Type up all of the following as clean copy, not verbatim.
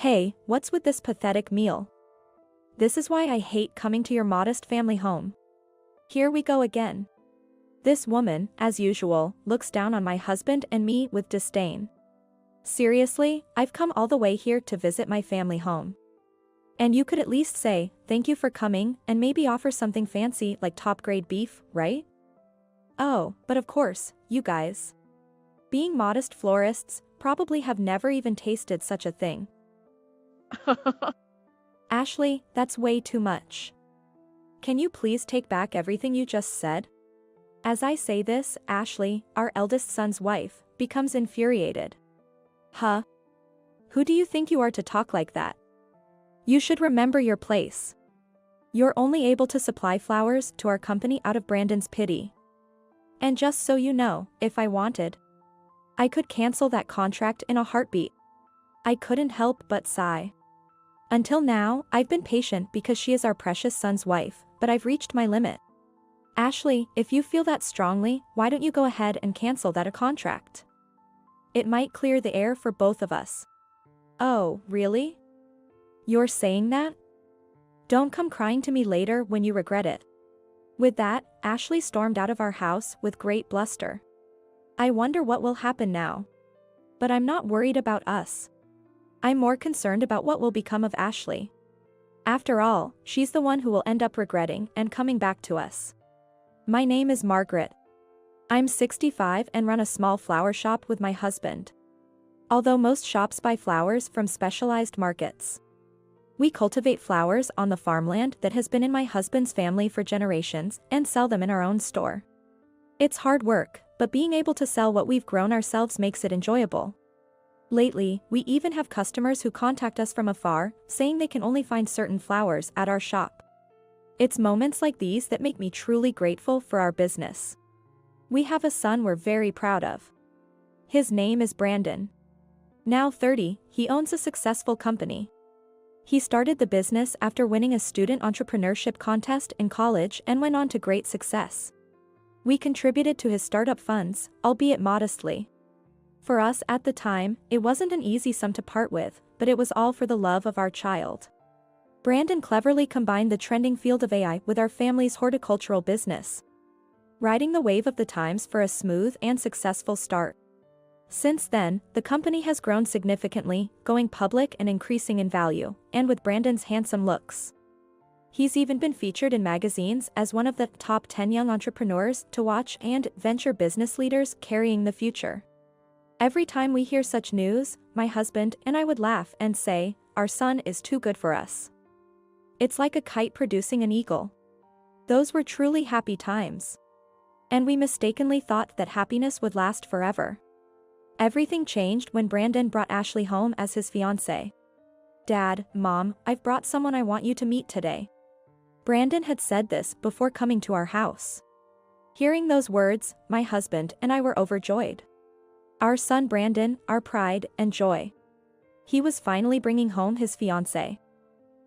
Hey, what's with this pathetic meal? This is why I hate coming to your modest family home. Here we go again. This woman, as usual, looks down on my husband and me with disdain. Seriously, I've come all the way here to visit my family home. And you could at least say, thank you for coming, and maybe offer something fancy like top-grade beef, right? Oh, but of course, you guys, being modest florists, probably have never even tasted such a thing. Ashley, that's way too much. Can you please take back everything you just said? As I say this, Ashley, our eldest son's wife, becomes infuriated. Huh? Who do you think you are to talk like that? You should remember your place. You're only able to supply flowers to our company out of Brandon's pity. And just so you know, if I wanted, I could cancel that contract in a heartbeat. I couldn't help but sigh. Until now, I've been patient because she is our precious son's wife, but I've reached my limit. Ashley, if you feel that strongly, why don't you go ahead and cancel that contract? It might clear the air for both of us. Oh, really? You're saying that? Don't come crying to me later when you regret it. With that, Ashley stormed out of our house with great bluster. I wonder what will happen now. But I'm not worried about us. I'm more concerned about what will become of Ashley. After all, she's the one who will end up regretting and coming back to us. My name is Margaret. I'm 65 and run a small flower shop with my husband. Although most shops buy flowers from specialized markets, we cultivate flowers on the farmland that has been in my husband's family for generations and sell them in our own store. It's hard work, but being able to sell what we've grown ourselves makes it enjoyable. Lately, we even have customers who contact us from afar, saying they can only find certain flowers at our shop. It's moments like these that make me truly grateful for our business. We have a son we're very proud of. His name is Brandon. Now 30, he owns a successful company. He started the business after winning a student entrepreneurship contest in college and went on to great success. We contributed to his startup funds, albeit modestly. For us at the time, it wasn't an easy sum to part with, but it was all for the love of our child. Brandon cleverly combined the trending field of AI with our family's horticultural business, riding the wave of the times for a smooth and successful start. Since then, the company has grown significantly, going public and increasing in value, and with Brandon's handsome looks. He's even been featured in magazines as one of the top 10 young entrepreneurs to watch and venture business leaders carrying the future. Every time we hear such news, my husband and I would laugh and say, our son is too good for us. It's like a kite producing an eagle. Those were truly happy times. And we mistakenly thought that happiness would last forever. Everything changed when Brandon brought Ashley home as his fiancée. Dad, Mom, I've brought someone I want you to meet today. Brandon had said this before coming to our house. Hearing those words, my husband and I were overjoyed. Our son Brandon, our pride and joy. He was finally bringing home his fiancée.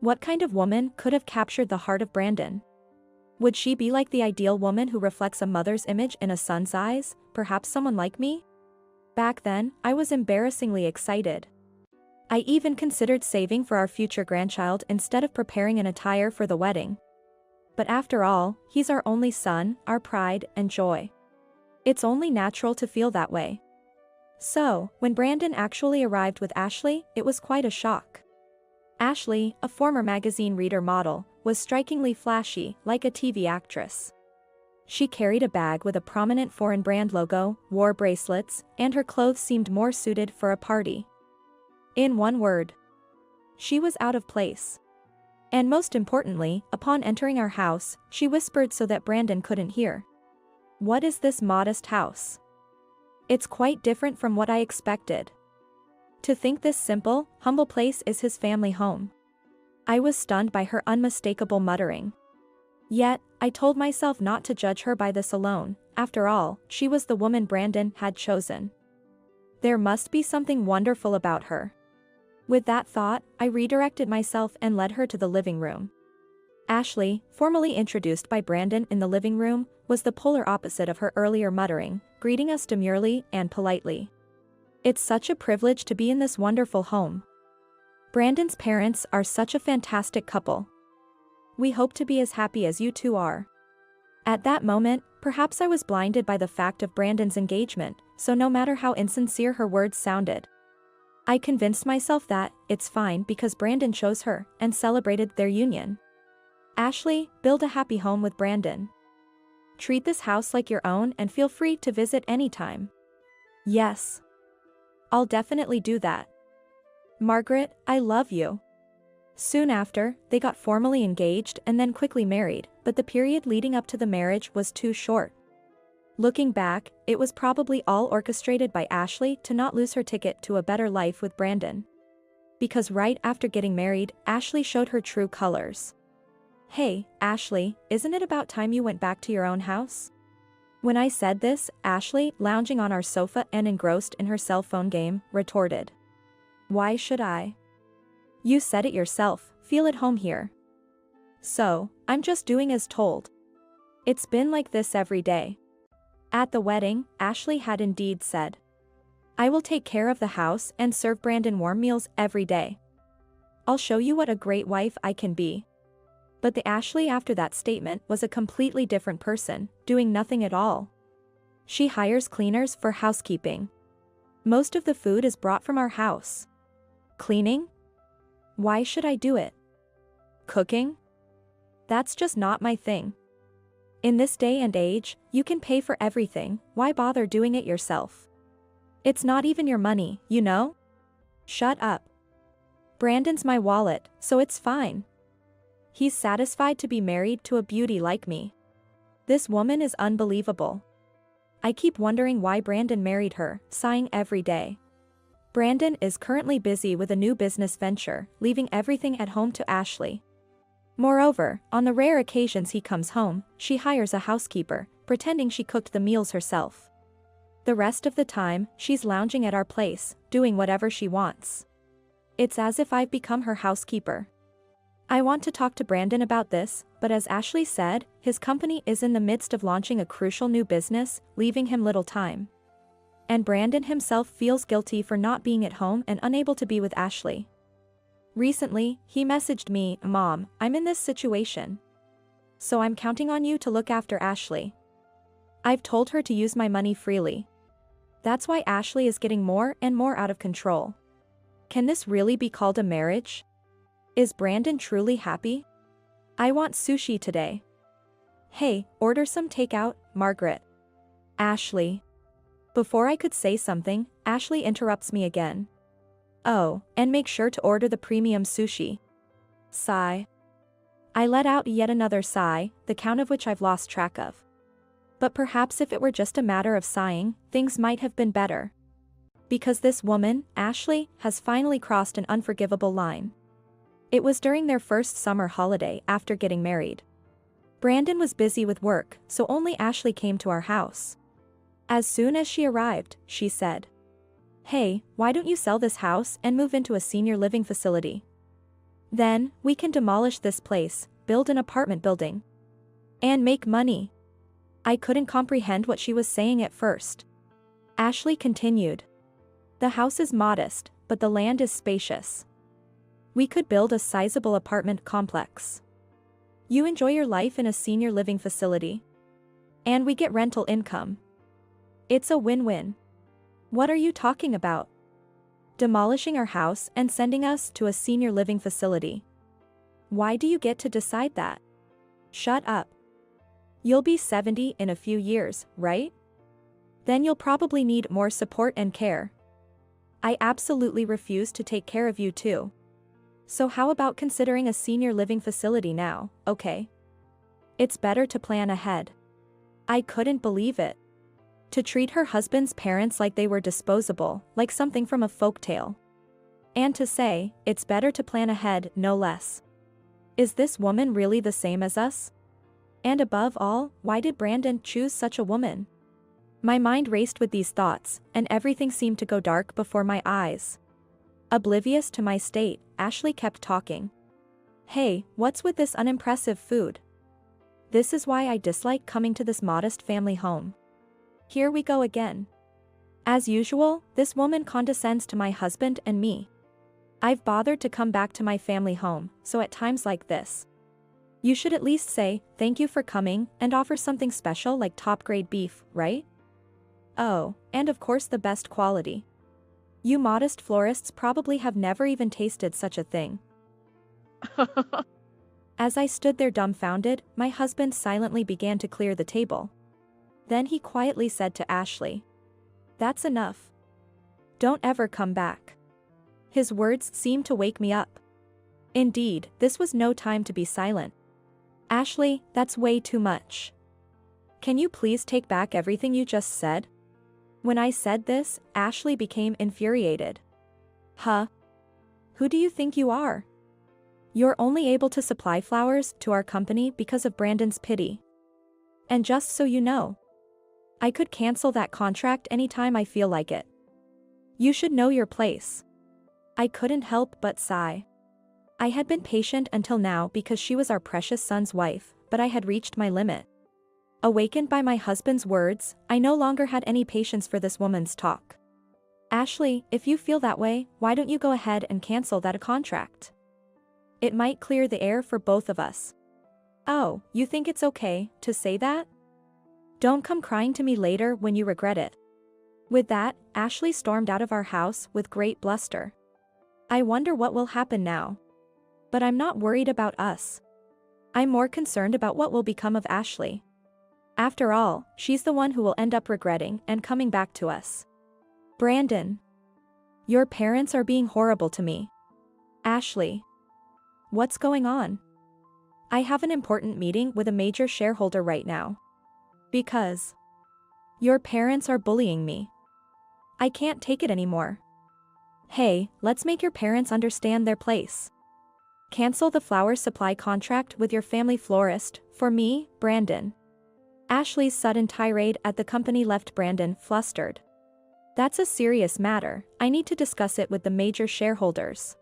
What kind of woman could have captured the heart of Brandon? Would she be like the ideal woman who reflects a mother's image in a son's eyes, perhaps someone like me? Back then, I was embarrassingly excited. I even considered saving for our future grandchild instead of preparing an attire for the wedding. But after all, he's our only son, our pride and joy. It's only natural to feel that way. So, when Brandon actually arrived with Ashley, it was quite a shock. Ashley, a former magazine reader model, was strikingly flashy, like a TV actress. She carried a bag with a prominent foreign brand logo, wore bracelets, and her clothes seemed more suited for a party. In one word, she was out of place. And most importantly, upon entering our house, she whispered so that Brandon couldn't hear. What is this modest house? It's quite different from what I expected. To think this simple, humble place is his family home. I was stunned by her unmistakable muttering. Yet, I told myself not to judge her by this alone. After all, she was the woman Brandon had chosen. There must be something wonderful about her. With that thought, I redirected myself and led her to the living room. Ashley, formally introduced by Brandon in the living room, was the polar opposite of her earlier muttering, greeting us demurely and politely. It's such a privilege to be in this wonderful home. Brandon's parents are such a fantastic couple. We hope to be as happy as you two are. At that moment, perhaps I was blinded by the fact of Brandon's engagement, so no matter how insincere her words sounded, I convinced myself that it's fine because Brandon chose her and celebrated their union. Ashley, build a happy home with Brandon. Treat this house like your own and feel free to visit anytime. Yes. I'll definitely do that. Margaret, I love you. Soon after, they got formally engaged and then quickly married, but the period leading up to the marriage was too short. Looking back, it was probably all orchestrated by Ashley to not lose her ticket to a better life with Brandon. Because right after getting married, Ashley showed her true colors. Hey, Ashley, isn't it about time you went back to your own house? When I said this, Ashley, lounging on our sofa and engrossed in her cell phone game, retorted. Why should I? You said it yourself, feel at home here. So, I'm just doing as told. It's been like this every day. At the wedding, Ashley had indeed said, I will take care of the house and serve Brandon warm meals every day. I'll show you what a great wife I can be. But the Ashley after that statement was a completely different person, doing nothing at all. She hires cleaners for housekeeping. Most of the food is brought from our house. Cleaning? Why should I do it? Cooking? That's just not my thing. In this day and age, you can pay for everything, why bother doing it yourself? It's not even your money, you know? Shut up. Brandon's my wallet, so it's fine. He's satisfied to be married to a beauty like me. This woman is unbelievable. I keep wondering why Brandon married her, sighing every day. Brandon is currently busy with a new business venture, leaving everything at home to Ashley. Moreover, on the rare occasions he comes home, she hires a housekeeper, pretending she cooked the meals herself. The rest of the time, she's lounging at our place, doing whatever she wants. It's as if I've become her housekeeper. I want to talk to Brandon about this, but as Ashley said, his company is in the midst of launching a crucial new business, leaving him little time. And Brandon himself feels guilty for not being at home and unable to be with Ashley. Recently, he messaged me, Mom, I'm in this situation. So I'm counting on you to look after Ashley. I've told her to use my money freely. That's why Ashley is getting more and more out of control. Can this really be called a marriage? Is Brandon truly happy? I want sushi today. Hey, order some takeout, Margaret. Ashley. Before I could say something, Ashley interrupts me again. Oh, and make sure to order the premium sushi. Sigh. I let out yet another sigh, the count of which I've lost track of. But perhaps if it were just a matter of sighing, things might have been better. Because this woman, Ashley, has finally crossed an unforgivable line. It was during their first summer holiday after getting married. Brandon was busy with work, so only Ashley came to our house. As soon as she arrived, she said, Hey, why don't you sell this house and move into a senior living facility? Then, we can demolish this place, build an apartment building, and make money. I couldn't comprehend what she was saying at first. Ashley continued. The house is modest, but the land is spacious. We could build a sizable apartment complex. You enjoy your life in a senior living facility. And we get rental income. It's a win-win. What are you talking about? Demolishing our house and sending us to a senior living facility. Why do you get to decide that? Shut up. You'll be 70 in a few years, right? Then you'll probably need more support and care. I absolutely refuse to take care of you too. So how about considering a senior living facility now, okay? It's better to plan ahead. I couldn't believe it. To treat her husband's parents like they were disposable, like something from a folktale. And to say, it's better to plan ahead, no less. Is this woman really the same as us? And above all, why did Brandon choose such a woman? My mind raced with these thoughts, and everything seemed to go dark before my eyes. Oblivious to my state, Ashley kept talking. Hey, what's with this unimpressive food? This is why I dislike coming to this modest family home. Here we go again. As usual, this woman condescends to my husband and me. I've bothered to come back to my family home, so at times like this, you should at least say, thank you for coming, and offer something special like top-grade beef, right? Oh, and of course the best quality. You modest florists probably have never even tasted such a thing. As I stood there dumbfounded, my husband silently began to clear the table. Then he quietly said to Ashley, "That's enough. Don't ever come back." His words seemed to wake me up. Indeed, this was no time to be silent. "Ashley, that's way too much. Can you please take back everything you just said?" When I said this, Ashley became infuriated. "Huh? Who do you think you are? You're only able to supply flowers to our company because of Brandon's pity. And just so you know, I could cancel that contract anytime I feel like it. You should know your place." I couldn't help but sigh. I had been patient until now because she was our precious son's wife, but I had reached my limit. Awakened by my husband's words, I no longer had any patience for this woman's talk. "Ashley, if you feel that way, why don't you go ahead and cancel that contract? It might clear the air for both of us." "Oh, you think it's okay to say that? Don't come crying to me later when you regret it." With that, Ashley stormed out of our house with great bluster. I wonder what will happen now. But I'm not worried about us. I'm more concerned about what will become of Ashley. After all, she's the one who will end up regretting and coming back to us. "Brandon. Your parents are being horrible to me." "Ashley. What's going on?" "I have an important meeting with a major shareholder right now. Because your parents are bullying me. I can't take it anymore." "Hey, let's make your parents understand their place. Cancel the flower supply contract with your family florist, for me, Brandon." Ashley's sudden tirade at the company left Brandon flustered. "That's a serious matter, I need to discuss it with the major shareholders.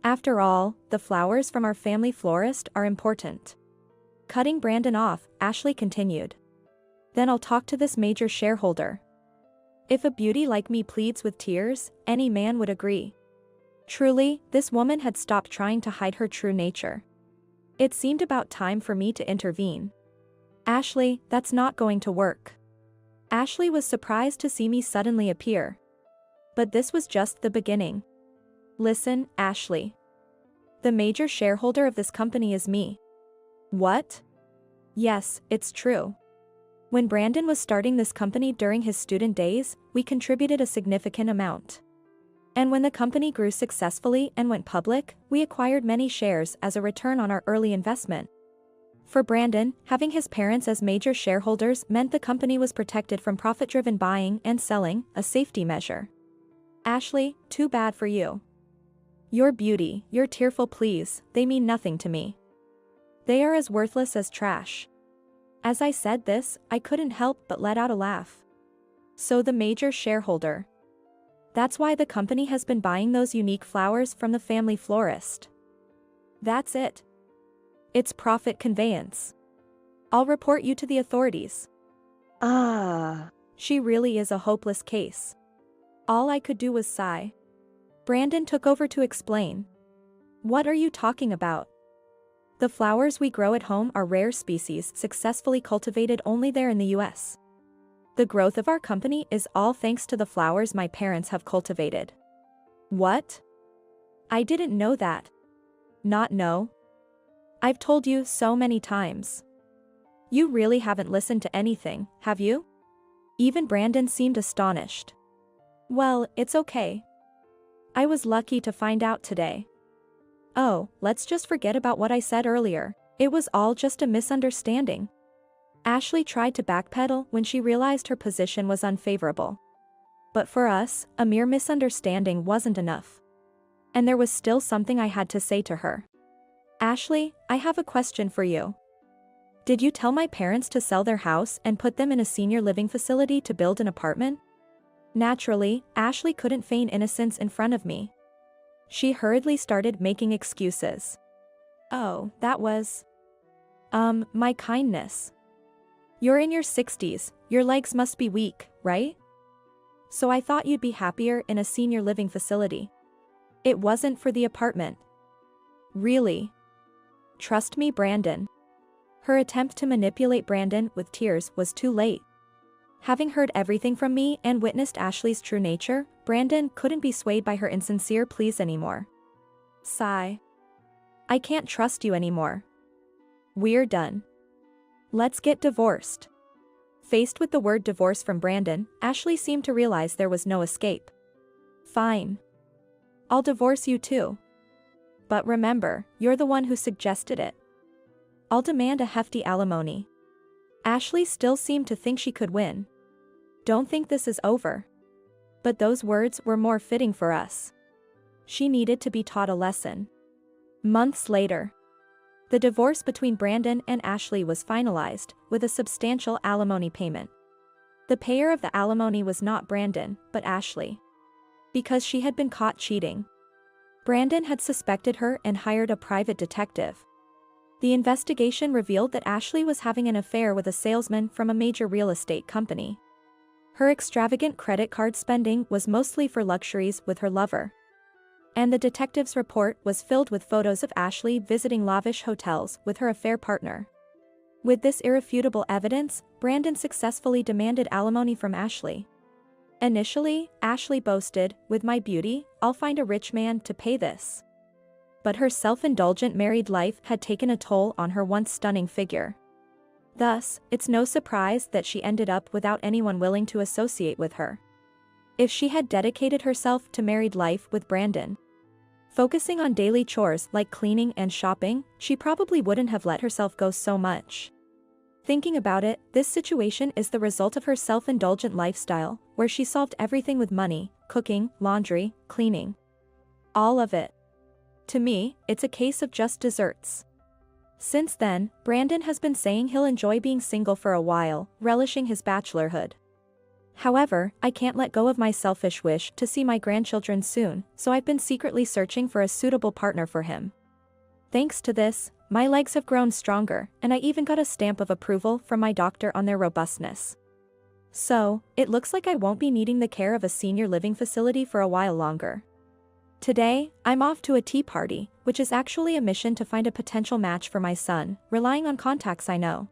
After all, the flowers from our family florist are important." Cutting Brandon off, Ashley continued. "Then I'll talk to this major shareholder. If a beauty like me pleads with tears, any man would agree." Truly, this woman had stopped trying to hide her true nature. It seemed about time for me to intervene. "Ashley, that's not going to work." Ashley was surprised to see me suddenly appear. But this was just the beginning. "Listen, Ashley. The major shareholder of this company is me." "What?" "Yes, it's true. When Brandon was starting this company during his student days, we contributed a significant amount. And when the company grew successfully and went public, we acquired many shares as a return on our early investment. For Brandon, having his parents as major shareholders meant the company was protected from profit-driven buying and selling, a safety measure. Ashley, too bad for you. Your beauty, your tearful pleas, they mean nothing to me. They are as worthless as trash." As I said this, I couldn't help but let out a laugh. "So the major shareholder. That's why the company has been buying those unique flowers from the family florist. That's it. It's profit conveyance. I'll report you to the authorities." She really is a hopeless case. All I could do was sigh. Brandon took over to explain. "What are you talking about? The flowers we grow at home are rare species successfully cultivated only there in the US. The growth of our company is all thanks to the flowers my parents have cultivated." "What? I didn't know that." "Not know? I've told you so many times. You really haven't listened to anything, have you?" Even Brandon seemed astonished. "Well, it's okay. I was lucky to find out today." "Oh, let's just forget about what I said earlier. It was all just a misunderstanding." Ashley tried to backpedal when she realized her position was unfavorable. But for us, a mere misunderstanding wasn't enough. And there was still something I had to say to her. "Ashley, I have a question for you. Did you tell my parents to sell their house and put them in a senior living facility to build an apartment?" Naturally, Ashley couldn't feign innocence in front of me. She hurriedly started making excuses. "Oh, that was my kindness. You're in your 60s, your legs must be weak, right? So I thought you'd be happier in a senior living facility." It wasn't for the apartment. Really? Trust me, Brandon. Her attempt to manipulate Brandon with tears was too late. Having heard everything from me and witnessed Ashley's true nature, Brandon couldn't be swayed by her insincere pleas anymore. Sigh. I can't trust you anymore. We're done. Let's get divorced. Faced with the word divorce from Brandon, Ashley seemed to realize there was no escape. Fine. I'll divorce you too. But remember, you're the one who suggested it. I'll demand a hefty alimony. Ashley still seemed to think she could win. Don't think this is over. But those words were more fitting for us. She needed to be taught a lesson. Months later, the divorce between Brandon and Ashley was finalized, with a substantial alimony payment. The payer of the alimony was not Brandon, but Ashley. Because she had been caught cheating. Brandon had suspected her and hired a private detective. The investigation revealed that Ashley was having an affair with a salesman from a major real estate company. Her extravagant credit card spending was mostly for luxuries with her lover. And the detective's report was filled with photos of Ashley visiting lavish hotels with her affair partner. With this irrefutable evidence, Brandon successfully demanded alimony from Ashley. Initially, Ashley boasted, "With my beauty, I'll find a rich man to pay this." But her self-indulgent married life had taken a toll on her once stunning figure. Thus, it's no surprise that she ended up without anyone willing to associate with her. If she had dedicated herself to married life with Brandon, focusing on daily chores like cleaning and shopping, she probably wouldn't have let herself go so much. Thinking about it, this situation is the result of her self-indulgent lifestyle, where she solved everything with money, cooking, laundry, cleaning. All of it. To me, it's a case of just desserts. Since then, Brandon has been saying he'll enjoy being single for a while, relishing his bachelorhood. However, I can't let go of my selfish wish to see my grandchildren soon, so I've been secretly searching for a suitable partner for him. Thanks to this, my legs have grown stronger, and I even got a stamp of approval from my doctor on their robustness. So, it looks like I won't be needing the care of a senior living facility for a while longer. Today, I'm off to a tea party, which is actually a mission to find a potential match for my son, relying on contacts I know.